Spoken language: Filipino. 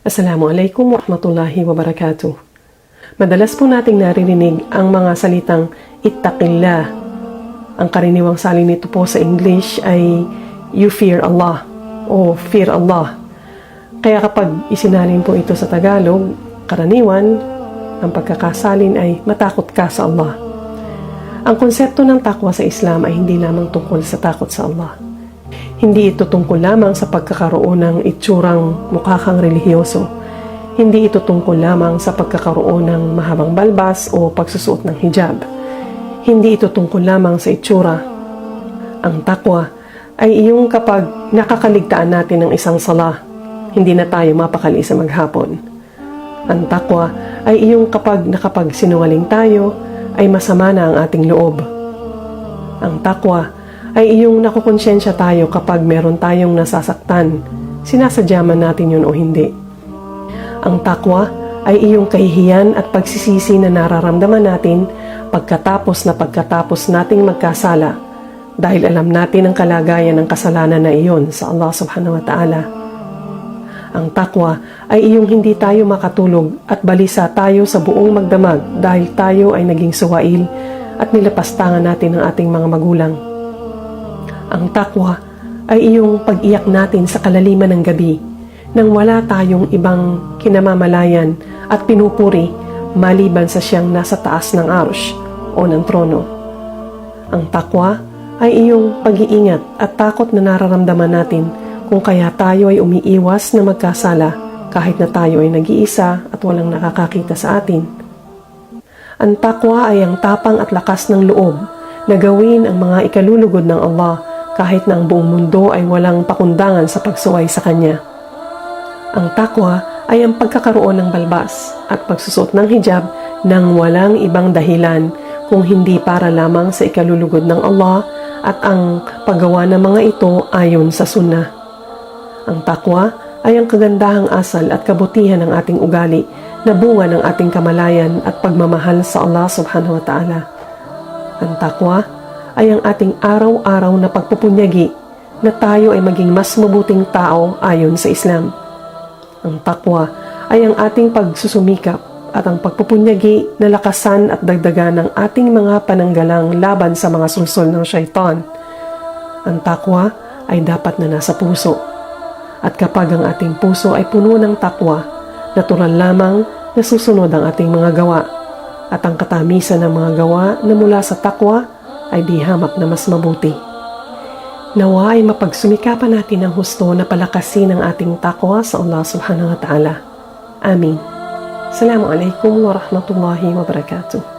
Assalamualaikum warahmatullahi wabarakatuh. Madalas po nating naririnig ang mga salitang ittaqillah. Ang karaniwang salin nito po sa English ay you fear Allah o fear Allah. Kaya kapag isinalin po ito sa Tagalog, karaniwan, ang pagkakasalin ay matakot ka sa Allah. Ang konsepto ng takwa sa Islam ay hindi lamang tungkol sa takot sa Allah. Hindi ito tungkol lamang sa pagkakaroon ng itsurang mukha kang relihiyoso. Hindi ito tungkol lamang sa pagkakaroon ng mahabang balbas o pagsusuot ng hijab. Hindi ito tungkol lamang sa itsura. Ang takwa ay iyong kapag nakakaligtaan natin ng isang sala, hindi na tayo mapakali sa maghapon. Ang takwa ay iyong kapag nakapagsinungaling tayo, ay masama na ang ating loob. Ang takwa ay iyong nakukonsyensya tayo kapag meron tayong nasasaktan, sinasadya man natin yun o hindi. Ang takwa ay iyong kahihiyan at pagsisisi na nararamdaman natin pagkatapos nating magkasala dahil alam natin ang kalagayan ng kasalanan na iyon sa Allah subhanahu wa ta'ala. Ang takwa ay iyong hindi tayo makatulog at balisa tayo sa buong magdamag dahil tayo ay naging suwail at nilapastangan natin ang ating mga magulang. Ang takwa ay iyong pag-iyak natin sa kalaliman ng gabi nang wala tayong ibang kinamamalayan at pinupuri maliban sa siyang nasa taas ng arsh o ng trono. Ang takwa ay iyong pag-iingat at takot na nararamdaman natin kung kaya tayo ay umiiwas na magkasala kahit na tayo ay nag-iisa at walang nakakakita sa atin. Ang takwa ay ang tapang at lakas ng loob na gawin ang mga ikalulugod ng Allah kahit na ang buong mundo ay walang pakundangan sa pagsuway sa Kanya. Ang takwa ay ang pagkakaroon ng balbas at pagsusuot ng hijab nang walang ibang dahilan kung hindi para lamang sa ikalulugod ng Allah at ang paggawa ng mga ito ayon sa sunnah. Ang takwa ay ang kagandahang asal at kabutihan ng ating ugali na bunga ng ating kamalayan at pagmamahal sa Allah subhanahu wa ta'ala. Ang takwa ay ang ating araw-araw na pagpupunyagi na tayo ay maging mas mabuting tao ayon sa Islam. Ang takwa ay ang ating pagsusumikap at ang pagpupunyagi na lakasan at dagdagan ng ating mga pananggalang laban sa mga sulsol ng syaitan. Ang takwa ay dapat na nasa puso. At kapag ang ating puso ay puno ng takwa, natural lamang na susunod ang ating mga gawa. At ang katamisan ng mga gawa na mula sa takwa ay di hamak na mas mabuti. Nawa ay mapagsumikapan natin ang husto na palakasin ang ating takwa sa Allah subhanahu wa ta'ala. Amin. Assalamualaikum warahmatullahi wabarakatuh.